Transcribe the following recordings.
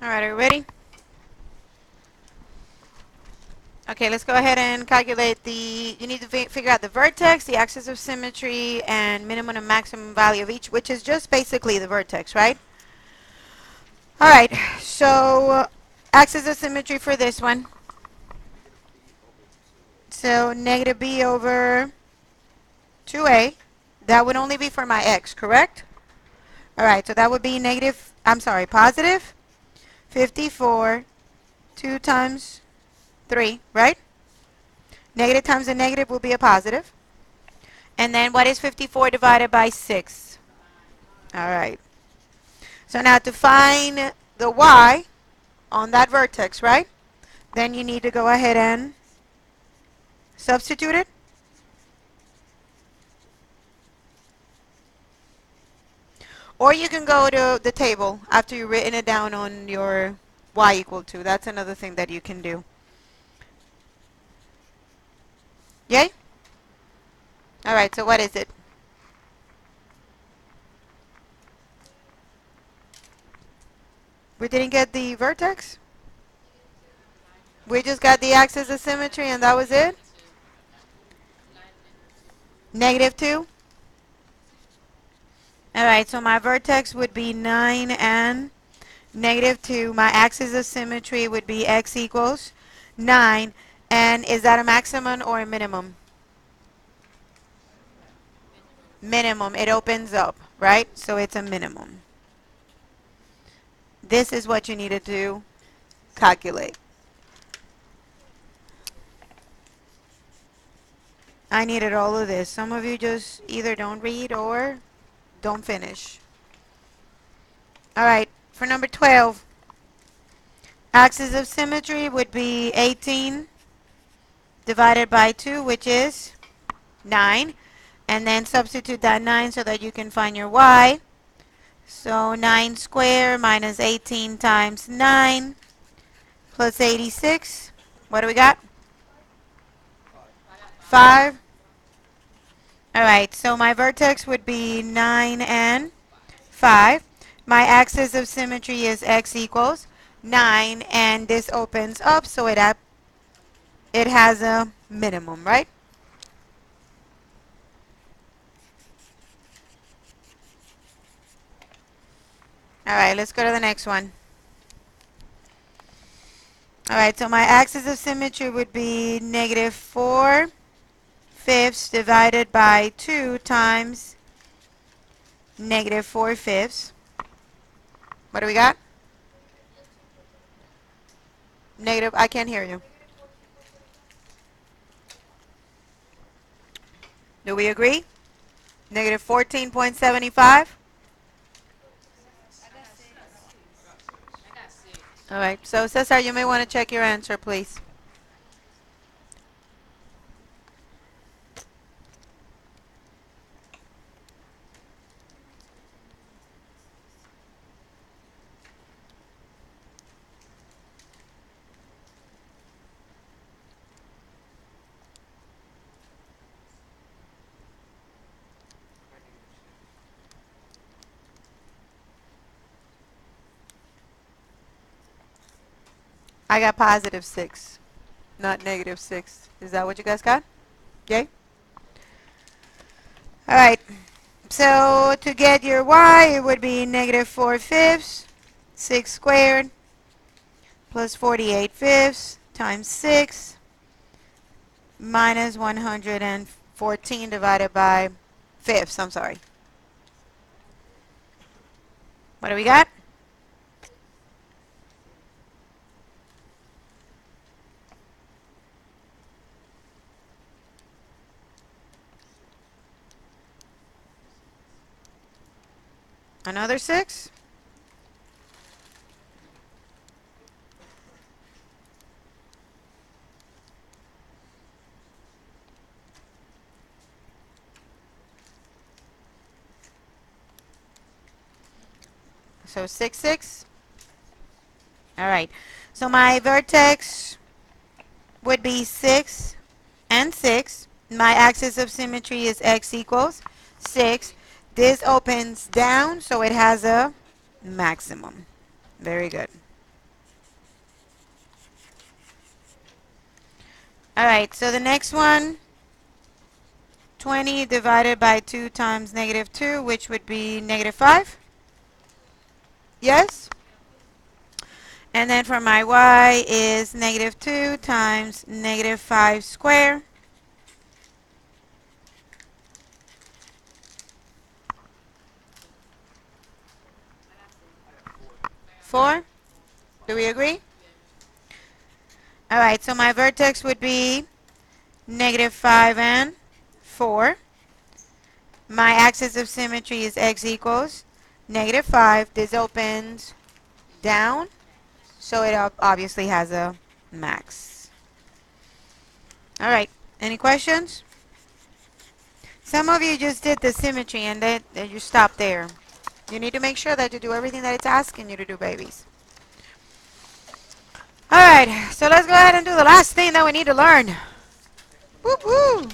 All right, are you ready? Okay, let's go ahead and calculate you need to figure out the vertex, the axis of symmetry, and minimum and maximum value of each, which is just basically the vertex, right? All right, so axis of symmetry for this one. So negative b over 2a. That would only be for my x, correct? All right, so that would be positive 54, 2 times 3, right? Negative times a negative will be a positive. And then what is 54 divided by 6? All right. So now to find the y on that vertex, right? Then you need to go ahead and substitute it. Or you can go to the table after you've written it down on your y equal to. That's another thing that you can do. Yay? All right, so what is it? We didn't get the vertex? We just got the axis of symmetry and that was it? Negative 2? All right, so my vertex would be 9 and negative 2. My axis of symmetry would be x equals 9. And is that a maximum or a minimum? Minimum. It opens up, right? So it's a minimum. This is what you needed to calculate. I needed all of this. Some of you just either don't read or don't finish. All right, for number 12, axis of symmetry would be 18 divided by 2, which is 9. And then substitute that 9 so that you can find your y. So 9 squared minus 18 times 9 plus 86. What do we got? 5. All right, so my vertex would be 9 and 5. My axis of symmetry is x equals 9, and this opens up, so it has a minimum, right? All right, let's go to the next one. All right, so my axis of symmetry would be negative 4/5 divided by 2 times negative 4/5. What do we got? Negative, I can't hear you. Do we agree? Negative 14.75. All right, so Cesar, you may want to check your answer, please. I got positive 6, not negative 6. Is that what you guys got? Yay? All right. So to get your y, it would be negative 4/5, 6 squared, plus 48/5 times 6, minus 114 divided by fifths. I'm sorry. What do we got? Another 6? So 6, 6. All right. So my vertex would be 6 and 6. My axis of symmetry is x equals 6. This opens down, so it has a maximum. Very good. All right, so the next one, 20 divided by 2 times negative 2, which would be negative 5. Yes? And then for my y is negative 2 times negative 5 squared. 4. Do we agree? All right, so my vertex would be negative 5 and 4. My axis of symmetry is x equals negative 5. This opens down, so it obviously has a max. All right, any questions? Some of you just did the symmetry and then you stopped there. You need to make sure that you do everything that it's asking you to do, babies. All right, so let's go ahead and do the last thing that we need to learn. Woo woo.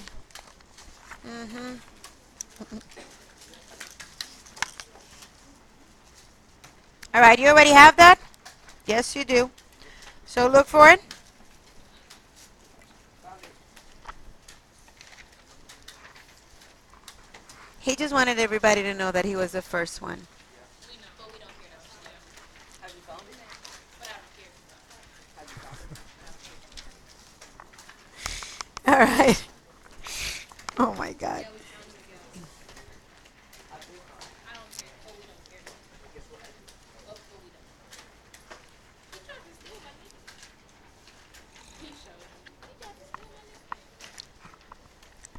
All right, you already have that? Yes, you do. So look for it. He just wanted everybody to know that he was the first one. All right. Oh my God.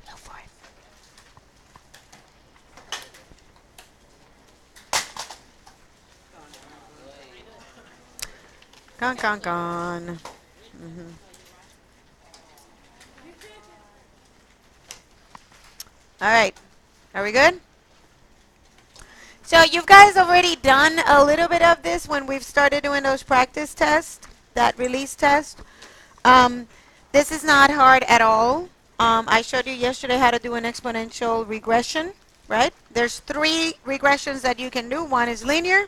Look for it. Gone, gone, gone. All right. Are we good? So you guys already done a little bit of this when we've started doing those practice tests, that release test. Um, this is not hard at all. I showed you yesterday how to do an exponential regression, right? There's 3 regressions that you can do. One is linear,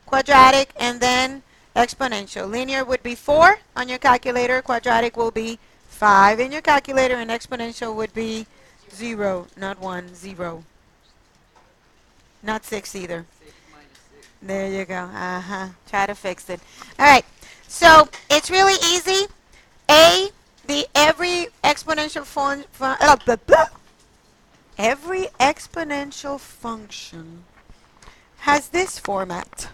quadratic, and then exponential. Linear would be 4 on your calculator. Quadratic will be 5 in your calculator, and exponential would be 0, not 1, 0. Not 6 either. There you go. Try to fix it. All right. So it's really easy. Every exponential every exponential function has this format,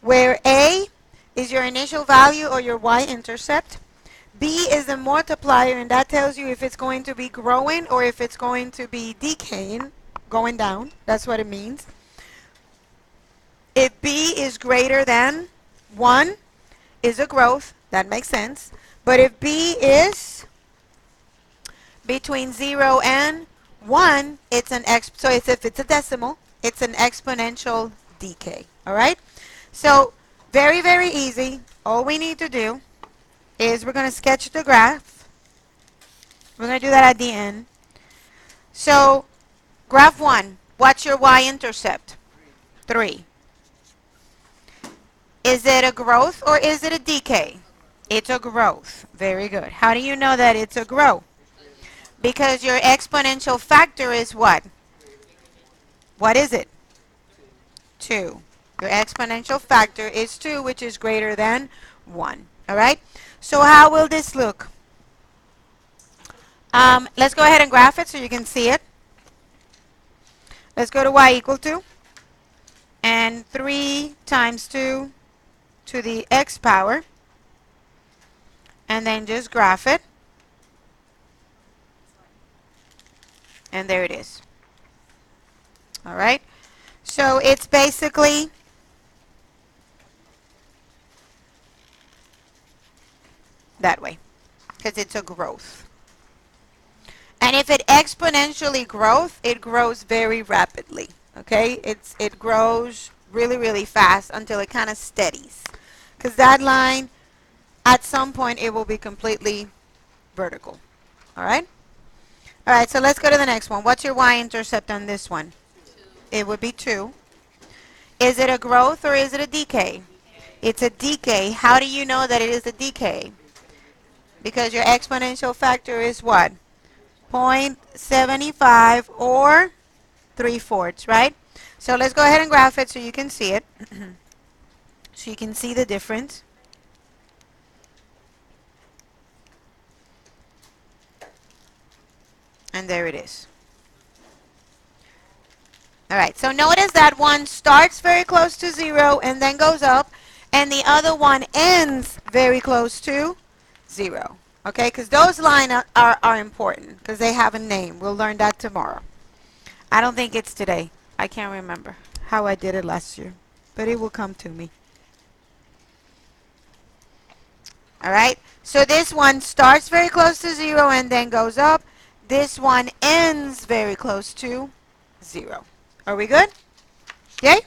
where A is your initial value or your y-intercept. B is the multiplier, and that tells you if it's going to be growing or if it's going to be decaying, going down. That's what it means. If B is greater than 1, is a growth. That makes sense. But if B is between 0 and 1, it's an so if it's a decimal, it's an exponential decay. All right? So very, very easy. All we need to do is we're going to sketch the graph. We're going to do that at the end. So graph 1, what's your y-intercept? 3. Is it a growth or is it a decay? It's a growth. Very good. How do you know that it's a growth? Because your exponential factor is what? What is it? 2. Your exponential factor is 2, which is greater than 1. All right? So how will this look? Let's go ahead and graph it so you can see it. Let's go to y equal to. And 3 times 2 to the x power. And then just graph it. And there it is. All right. So it's basically that way, because it's a growth. And if it exponentially grows, it grows very rapidly. Okay. It grows really, really fast until it kind of steadies. Because that line, at some point, it will be completely vertical. All right. All right, so let's go to the next one. What's your y-intercept on this one? 2. It would be 2. Is it a growth or is it a decay? It's a decay. How do you know that it is a decay? because your exponential factor is what? 0.75 or 3/4, right? So let's go ahead and graph it so you can see it. So you can see the difference. And there it is. All right, so notice that one starts very close to 0 and then goes up, and the other one ends very close to 0. Okay, because those lines are important because they have a name. We'll learn that tomorrow. I don't think it's today. I can't remember how I did it last year, but it will come to me. All right, so this one starts very close to 0 and then goes up. This one ends very close to 0. Are we good? Okay?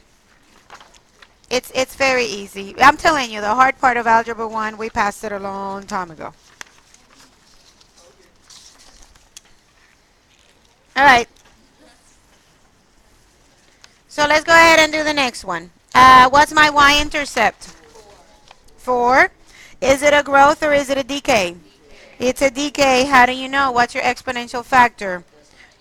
It's very easy. I'm telling you, the hard part of Algebra 1, we passed it a long time ago. All right. So let's go ahead and do the next one. What's my y-intercept? 4. Is it a growth or is it a decay? It's a decay. How do you know? What's your exponential factor?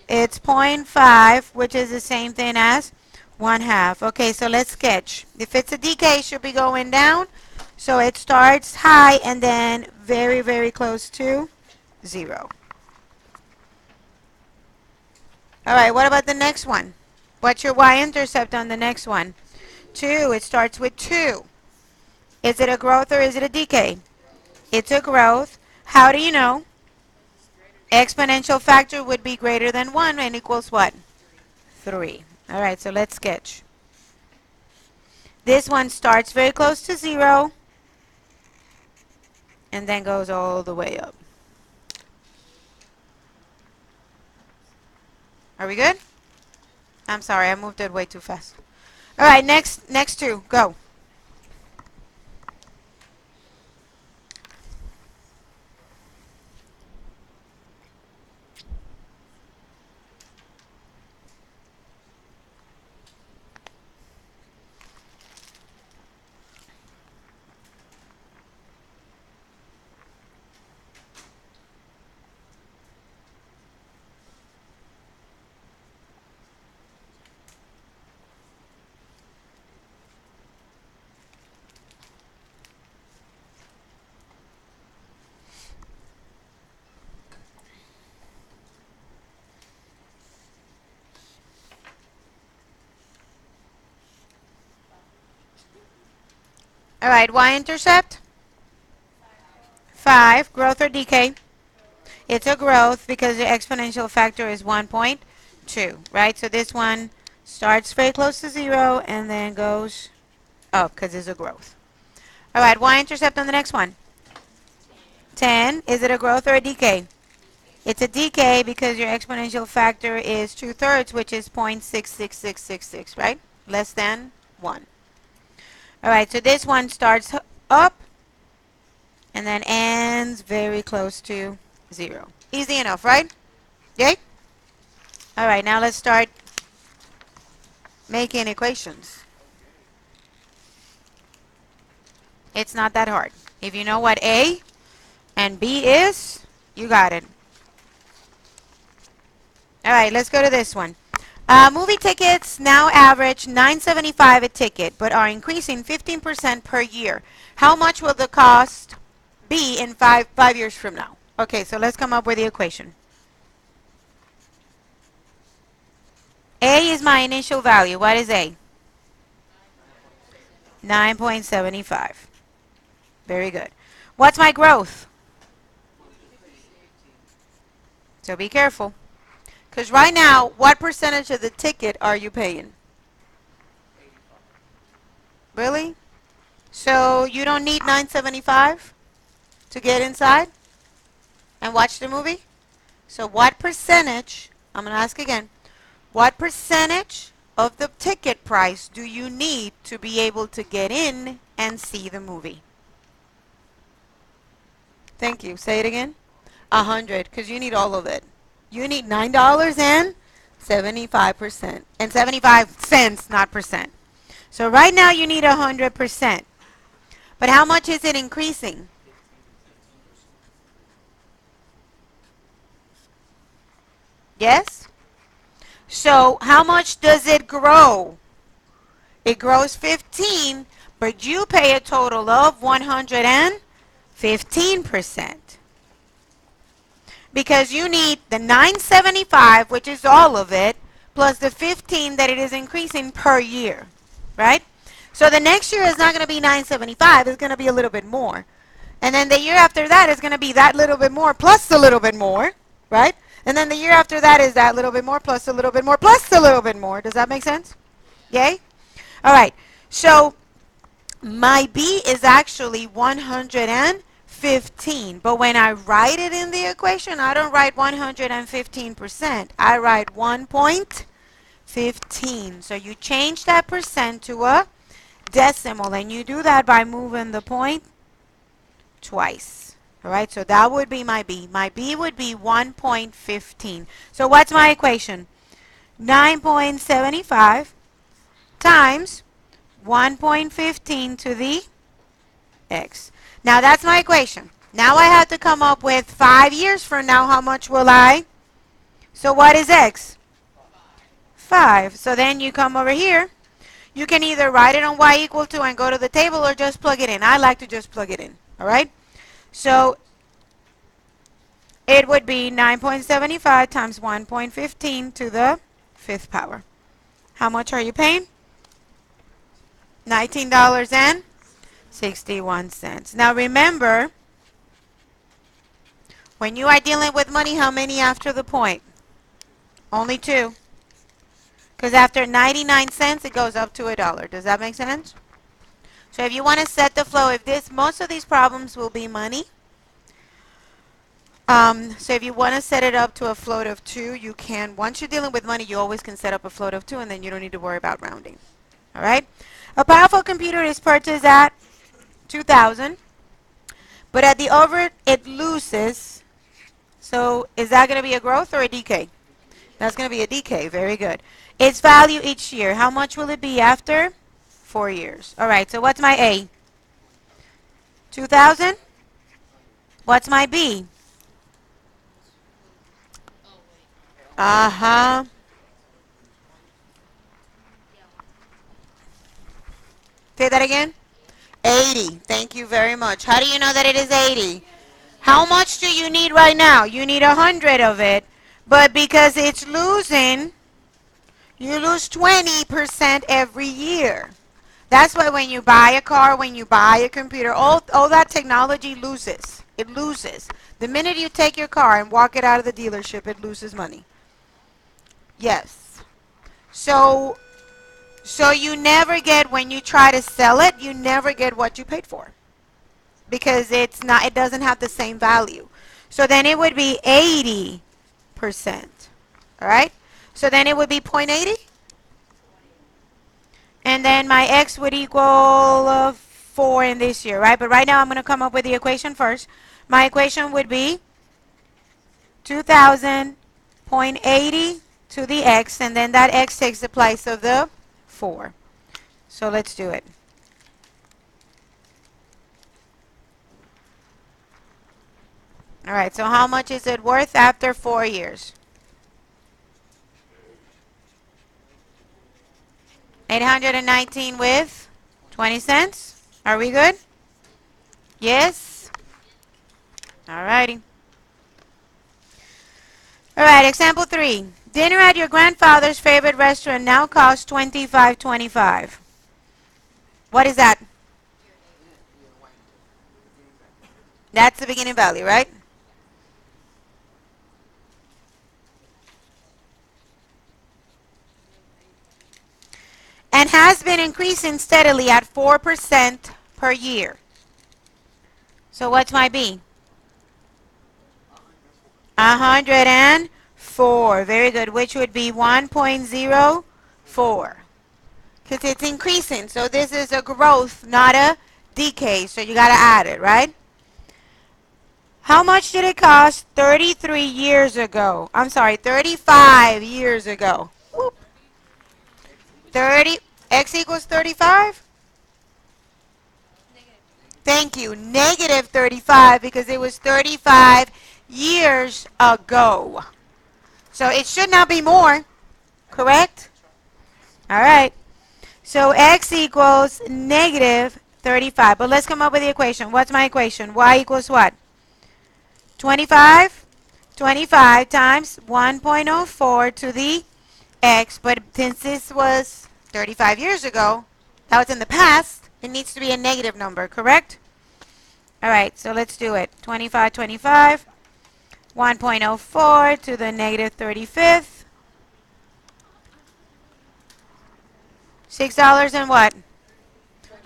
It's 0.5, which is the same thing as 1/2. Okay, so let's sketch. If it's a decay, it should be going down. So it starts high and then very, very close to 0. All right, what about the next one? What's your y-intercept on the next one? 2. It starts with 2. Is it a growth or is it a decay? It's a growth. How do you know? Exponential factor would be greater than 1 and equals what? 3. All right, so let's sketch. This one starts very close to 0 and then goes all the way up. Are we good? I'm sorry, I moved it way too fast. All right, next two, go. All right, y-intercept? 5. Growth or decay? It's a growth because the exponential factor is 1.2, right? So this one starts very close to 0 and then goes up because it's a growth. All right, y-intercept on the next one? 10. Is it a growth or a decay? It's a decay because your exponential factor is 2/3, which is 0.66666, right? Less than 1. All right, so this one starts up and then ends very close to 0. Easy enough, right? Yay? All right, now let's start making equations. It's not that hard. If you know what A and B is, you got it. All right, let's go to this one. Movie tickets now average $9.75 a ticket, but are increasing 15% per year. How much will the cost be in five years from now? Okay, so let's come up with the equation. A is my initial value. What is A? 9.75. Very good. What's my growth? So be careful. Because right now, what percentage of the ticket are you paying? Really? So you don't need 9.75 to get inside and watch the movie? So what percentage, I'm going to ask again, what percentage of the ticket price do you need to be able to get in and see the movie? Thank you. Say it again. 100, because you need all of it. You need $9 and 75%. And 75 cents, not percent. So right now you need 100%. But how much is it increasing? Yes? So how much does it grow? It grows 15, but you pay a total of 115%. Because you need the 975, which is all of it, plus the 15 that it is increasing per year, right? So the next year is not going to be 975, it's going to be a little bit more. And then the year after that is going to be that little bit more plus a little bit more, right? And then the year after that is that little bit more plus a little bit more plus a little bit more. Does that make sense? Yay? All right. So my B is actually 115. But when I write it in the equation, I don't write 115%. I write 1.15. So you change that percent to a decimal. And you do that by moving the point twice. All right, so that would be my B. My B would be 1.15. So what's my equation? 9.75 times 1.15 to the x. Now that's my equation. Now I have to come up with 5 years from now. How much will I? So what is x? 5. So then you come over here. You can either write it on y equal to and go to the table or just plug it in. I like to just plug it in. All right? So it would be 9.75 times 1.15 to the 5th power. How much are you paying? $19.61. Now remember, when you are dealing with money, how many after the point? Only 2. Because after 99 cents, it goes up to $1. Does that make sense? So if you want to set the flow, most of these problems will be money. So if you want to set it up to a float of 2, you can. Once you're dealing with money, you always can set up a float of 2, and then you don't need to worry about rounding. All right? A powerful computer is purchased at 2,000, but at the over it loses. So is that going to be a growth or a decay? That's going to be a decay. Very good. Its value each year. How much will it be after 4 years? All right. So what's my A? 2,000. What's my B? Uh-huh. Say that again. 80. Thank you very much. How do you know that it is 80? How much do you need right now? You need 100 of it. But because it's losing, you lose 20% every year. That's why when you buy a car, when you buy a computer, all that technology loses. It loses. The minute you take your car and walk it out of the dealership, it loses money. Yes. So you never get, when you try to sell it, you never get what you paid for. Because it doesn't have the same value. So then it would be 80%. All right? So then it would be 0.80. And then my x would equal 4 in this year, right? But right now I'm going to come up with the equation first. My equation would be 2,000.80 to the x, and then that x takes the place of the 4. So let's do it. All right, so how much is it worth after 4 years? 819 with 20 cents. Are we good? Yes? All righty. All right, example 3. Dinner at your grandfather's favorite restaurant now costs $25.25. What is that? That's the beginning value, right? And has been increasing steadily at 4% per year. So what's my B? 104. Very good. Which would be 1.04. Because it's increasing. So this is a growth, not a decay. So you got to add it, right? How much did it cost 33 years ago? I'm sorry, 35 years ago. Whoop. 30. X equals 35? Thank you. Negative 35 because it was 35 years ago. So it should not be more, correct? All right. So x equals negative 35. But let's come up with the equation. What's my equation? Y equals what? 25? 25 times 1.04 to the x. But since this was 35 years ago, that was in the past, it needs to be a negative number, correct? All right, so let's do it. 25, 25, 1.04 to the negative 35th. $6 and what?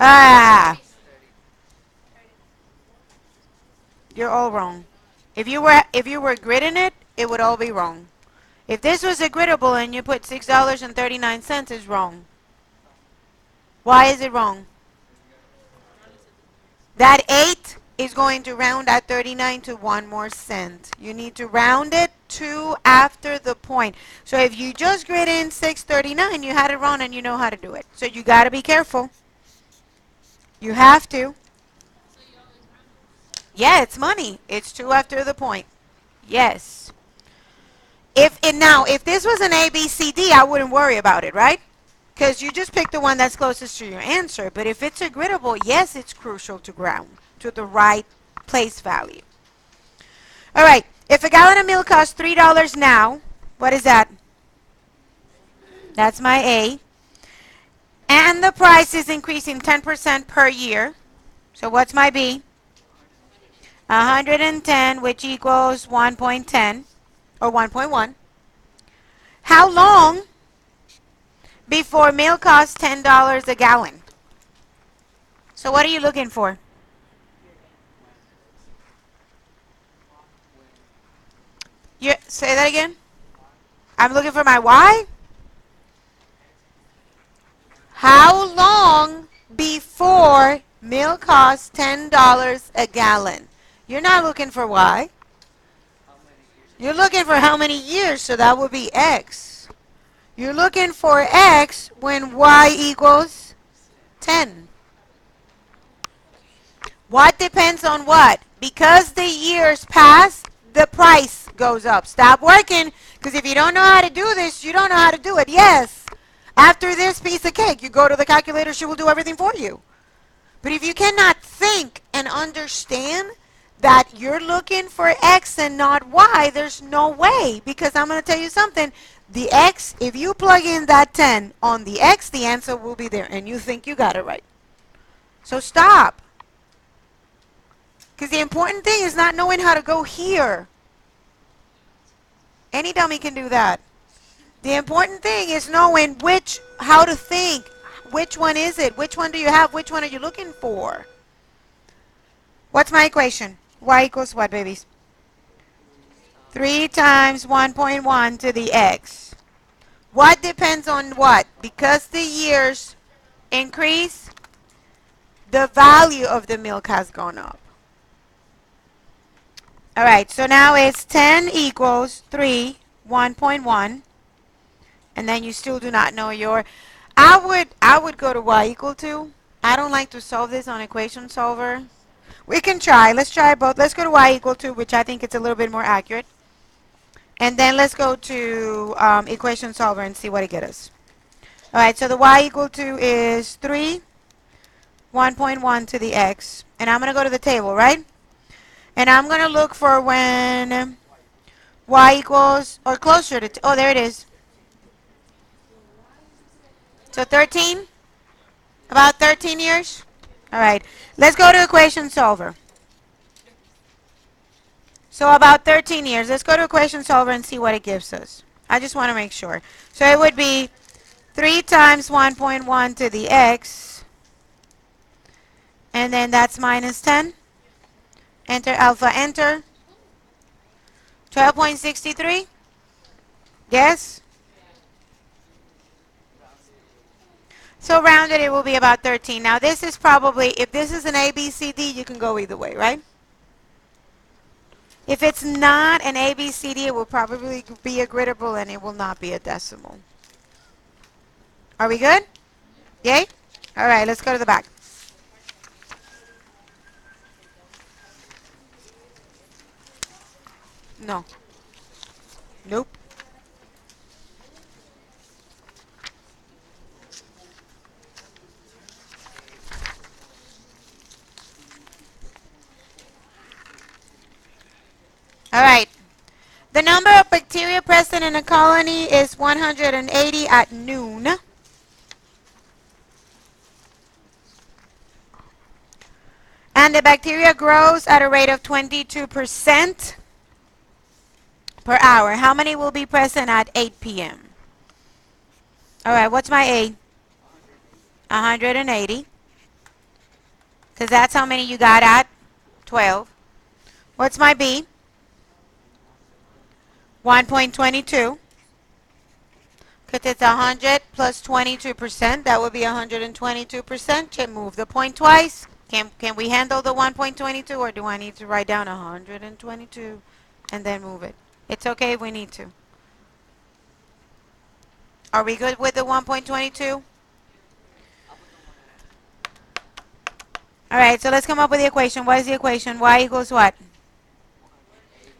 Ah, you're all wrong. If you were gridding it, it would all be wrong. If this was a griddable and you put $6.39, it's wrong. Why is it wrong? That 8 is going to round at 39 to 1 more cent. You need to round it to after the point. So if you just grid in 639, you had it wrong and you know how to do it. So you got to be careful. You have to. Yeah, it's money. It's 2 after the point. Yes. If this was an A, B, C, D, I wouldn't worry about it, right? Because you just pick the one that's closest to your answer. But if it's a griddable, yes, it's crucial to ground to the right place value. All right. If a gallon of milk costs $3 now, what is that? That's my A. And the price is increasing 10% per year. So what's my B? 110, which equals 1.10 or 1.1. How long before milk costs $10 a gallon? So what are you looking for? Say that again. I'm looking for my Y. How long before milk costs $10 a gallon? You're not looking for Y. You're looking for how many years, so that would be X. You're looking for X when Y equals 10. What depends on what? Because the years pass, the price goes up. Stop working, because if you don't know how to do this, you don't know how to do it. Yes. After this piece of cake, you go to the calculator, she will do everything for you. But if you cannot think and understand that you're looking for X and not Y, there's no way. Because I'm going to tell you something. The X, if you plug in that 10 on the X, the answer will be there. And you think you got it right. So stop. Because the important thing is not knowing how to go here. Any dummy can do that. The important thing is knowing how to think. Which one is it? Which one do you have? Which one are you looking for? What's my equation? Y equals what, babies? 3 times 1.1 to the X. What depends on what? Because the years increase, the value of the milk has gone up. All right, so now it's 10 equals 3, 1.1. And then you still do not know your... I would go to Y equal to. I don't like to solve this on equation solver. We can try. Let's try both. Let's go to Y equal to, which I think it's a little bit more accurate. And then let's go to equation solver and see what it gets us. All right, so the Y equal to is 3, 1.1 to the X. And I'm going to go to the table, right? And I'm going to look for when Y equals, or closer to, oh, there it is. So 13? About 13 years? All right. Let's go to equation solver. So about 13 years. Let's go to equation solver and see what it gives us. I just want to make sure. So it would be 3 times 1.1 to the X. And then that's minus 10. Enter alpha, enter. 12.63? Yes? So rounded, it will be about 13. Now this is probably, if this is an A, B, C, D, you can go either way, right? If it's not an A, B, C, D, it will probably be a griddable and it will not be a decimal. Are we good? Yay? All right, let's go to the back. No. Nope. All right. The number of bacteria present in a colony is 180 at noon. And the bacteria grows at a rate of 22% per hour. How many will be present at 8 p.m.? All right, what's my A? 180. Because that's how many you got at 12. What's my B? 1.22. Because it's 100 plus 22%. That would be 122%. Should move the point twice. Can we handle the 1.22, or do I need to write down 122 and then move it? It's okay if we need to. Are we good with the 1.22? All right, so let's come up with the equation. What is the equation? Y equals what?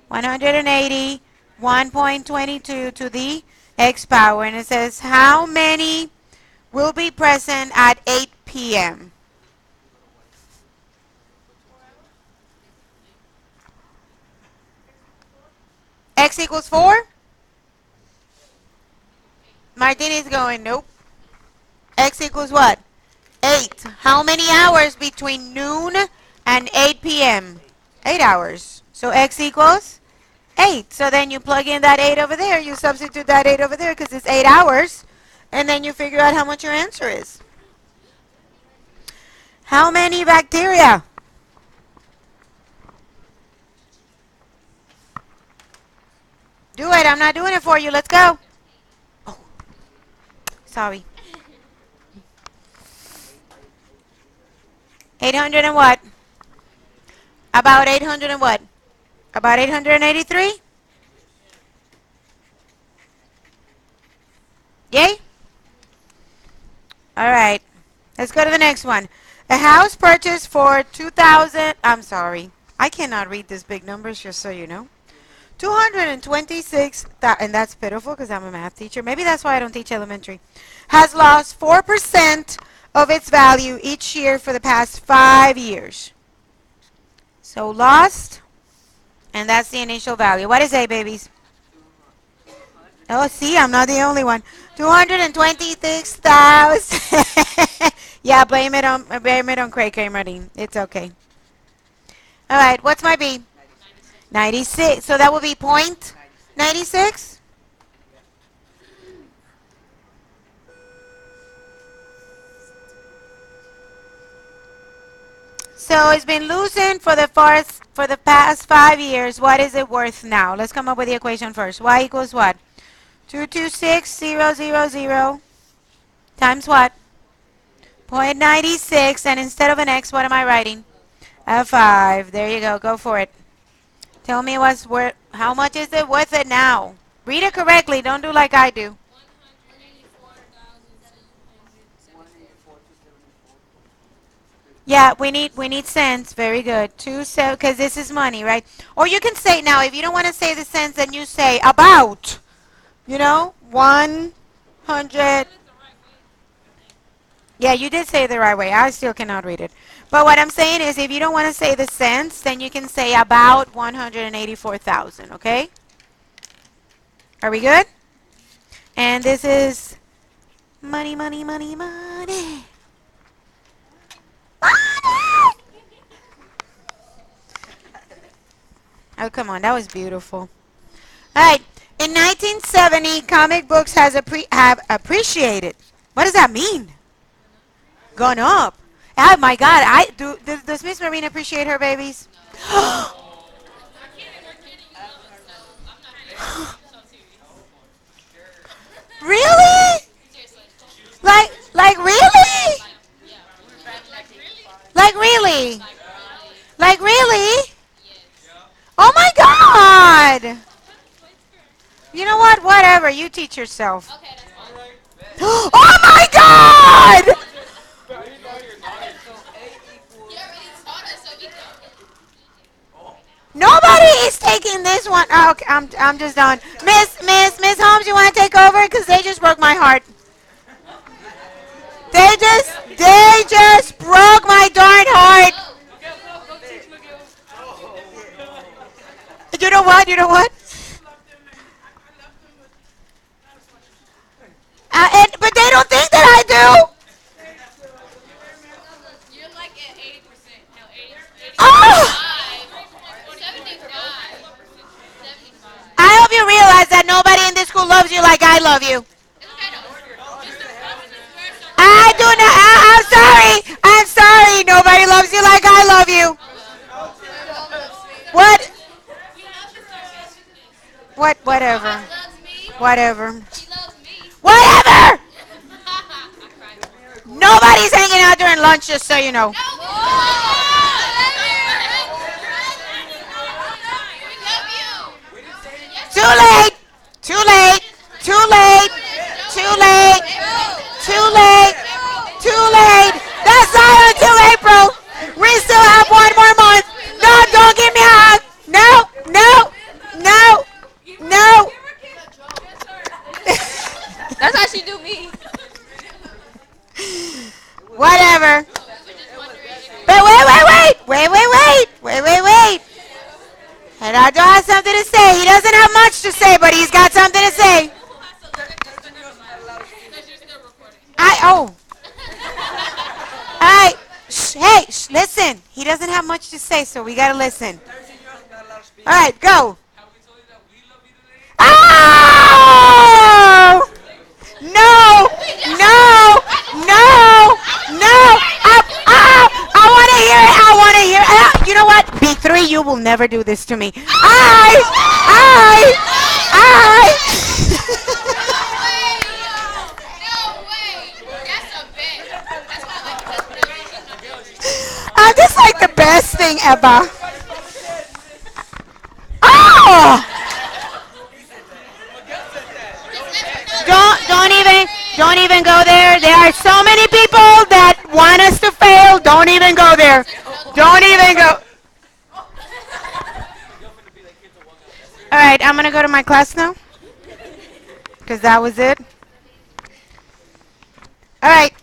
180, 1.22 to the x power. And it says how many will be present at 8 p.m.? X equals 4? Martinez going, nope. X equals what? 8. How many hours between noon and 8 p.m.? 8 hours. So X equals 8. So then you plug in that 8 over there. You substitute that 8 over there because it's 8 hours. And then you figure out how much your answer is. How many bacteria? Do it. I'm not doing it for you. Let's go. Oh, sorry. 800 and what? About 800 and what? About 883? Yay? All right. Let's go to the next one. A house purchased for 2,000. I'm sorry. I cannot read these big numbers, just so you know. 226, and that's pitiful because I'm a math teacher. Maybe that's why I don't teach elementary. Has lost 4% of its value each year for the past 5 years. So lost, and that's the initial value. What is A, babies? Oh, see, I'm not the only one. 226,000. Yeah, blame it on Craig Marine. It's okay. All right, what's my B? 96. So that would be point 96. So it's been losing for the past 5 years. What is it worth now? Let's come up with the equation first. Y equals what? 226,000 times what? 0.96. And instead of an X, what am I writing? A 5. There you go. Go for it. Tell me what's worth. How much is it worth it now? Read it correctly. Don't do like I do. Yeah, we need cents. Very good. 2 cents, because this is money, right? Or you can say now, if you don't want to say the cents, then you say about. 100. Yeah, you did say it the right way. I still cannot read it. But what I'm saying is, if you don't want to say the cents, then you can say about 184,000. Okay? Are we good? And this is money, money, money, money. Money! Oh, come on. That was beautiful. All right. In 1970, comic books have appreciated. What does that mean? Gone up. Oh, my God. Does Miss Marine appreciate her babies? Really? Like really? Like really? Like really? Oh my God! You know what? Whatever. You teach yourself. Oh my God! Nobody is taking this one. Oh, okay, I'm just done. Miss Holmes, you want to take over? Because they just broke my heart. They just broke my darn heart. You know what? You know what? But they don't think that I do. Oh! I hope you realize that nobody in this school loves you like I love you. I do not. I'm sorry. I'm sorry. Nobody loves you like I love you. What? What? Whatever. Whatever. Whatever. Nobody's hanging out during lunch, just so you know. Too late. Too late. Too late. Too late. Too late. Too late. That's not until April. We still have one more month. No, don't give me a hug. No, no, no, no. That's how she do me. Whatever. But wait. And I don't have something to say. He doesn't have much to say, but he's got something to say. Oh. All right. Hey, listen. He doesn't have much to say, so we got to listen. All right, go. Oh! No! No! No! No! I want to hear it. I want to hear it. You know what? B3, you will never do this to me. That's like the best thing ever. Oh! Don't even go there. There are so many people that want us to fail. Don't even go there. Don't even go. All right, I'm gonna go to my class now because that was it. All right.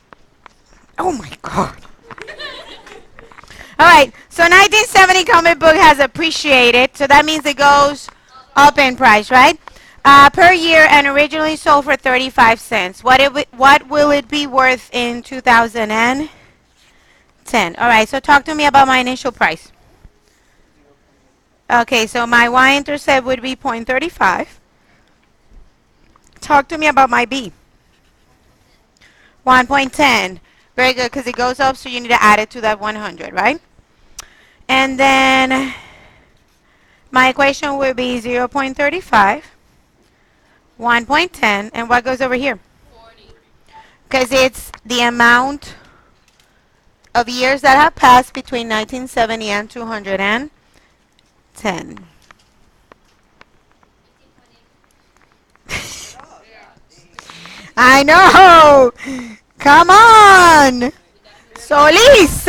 Oh my God. All right. So 1970 comic book has appreciated. So that means it goes up in price, right? Per year and originally sold for 35 cents. What will it be worth in 2010? All right, so talk to me about my initial price. Okay, so my y-intercept would be 0.35. Talk to me about my b. 1.10. Very good, because it goes up, so you need to add it to that 100, right? And then my equation would be 0.35. 1.10, and what goes over here? 40. Because it's the amount of years that have passed between 1970 and 210. I know! Come on! Solis!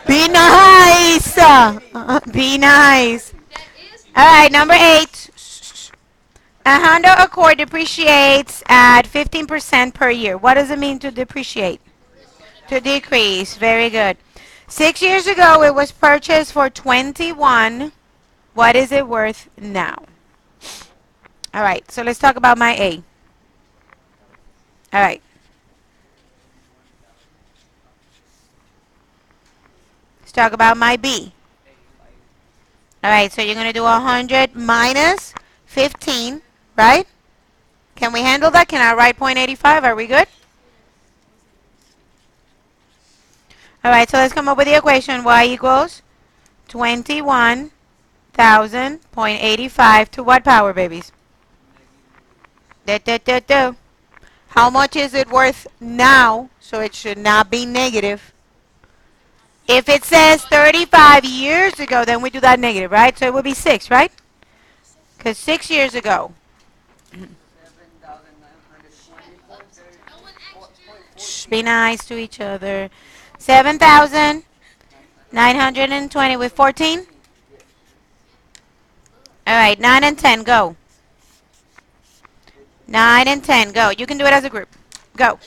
Be nice. Be nice. All right, number 8. A Honda Accord depreciates at 15% per year. What does it mean to depreciate? To decrease. Very good. 6 years ago, it was purchased for 21. What is it worth now? All right, so let's talk about my A. All right. Let's talk about my B. All right, so you're going to do 100 minus 15, right? Can we handle that? Can I write 0.85? Are we good? All right, so let's come up with the equation. Y equals 21,000.85 to what power, babies? How much is it worth now? So it should not be negative. If it says 35 years ago, then we do that negative, right? So it would be 6, right? Because 6 years ago. Shh, be nice to each other. 7,920 with 14. All right, 9 and 10, go. 9 and 10. Go. You can do it as a group. Go.